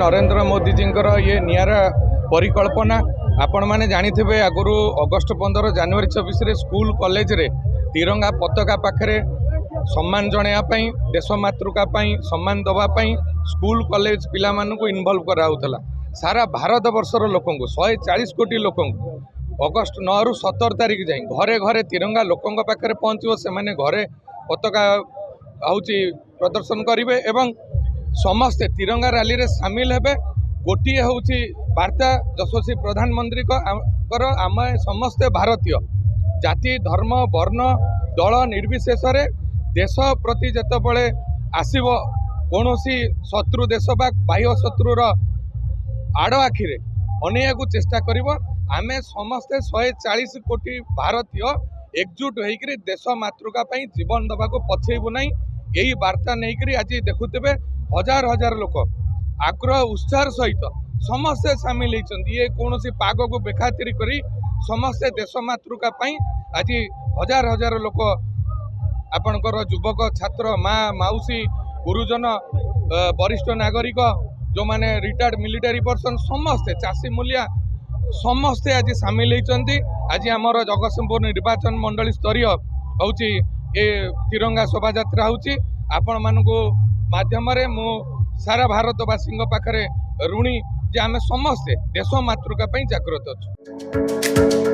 नरेंद्र मोदी जींकर ये नियारा परिकल्पना आपण मैंने जानी थे आगु अगस्ट 15 जनवरी 26 रे स्कूल कॉलेज रे तिरंगा पताका पाखे सम्मान जनायापाई देश मातृका सम्मान दवापाई स्कूल कॉलेज पिला मानू इनवल्व कराउथला। सारा भारत वर्षर लोक 140 कोटी लोक अगस्ट 9 रु 17 तारीख जाए घरे घरे तिरंगा लोकों पाखे पहुँचो से माने घरे पताका आउची प्रदर्शन करेंगे एवं समस्ते तिरंगा रैली रे सामिल हेबे। गोटे हूँ वार्ता यशस्वी प्रधानमंत्री आम समस्ते भारतीय जाति धर्म वर्ण दल निर्विशेष रे देश प्रति जेतबेले आसीबो कोनोसी शत्रु देश बा बाह्य शत्रुर आड़ आखिरे अनेक को चेष्टा करिवो। आमे समस्ते 140 कोटी भारतीय एकजुट होकर देश मातृका पई जीवन दबा को पछेबु नहीं। यही वार्ता नहीं आज देखुते हजार हजार लोक आग्रह उत्साह सहित समस्ते सामिल होती ये कौन पाग को बेखातिर करी समस्ते देश मातृका पई आज हजार हजार लोक आपणकर युवक छात्र माँ माउसी गुरुजन वरिष्ठ नागरिक जो माने रिटायर्ड मिलिटारी पर्सन समस्ते चाषी मूलिया समस्ते आज सामिल होती। आज आमर जगतसिंहपुर निर्वाचन मंडली स्तरीय हूँ ए तिरंगा शोभा यात्रा होची आपण मानू माध्यम मु सारा भारतवासी पाखे ऋणी जे आम समस्ते देश मातृका जागृत अच्छु।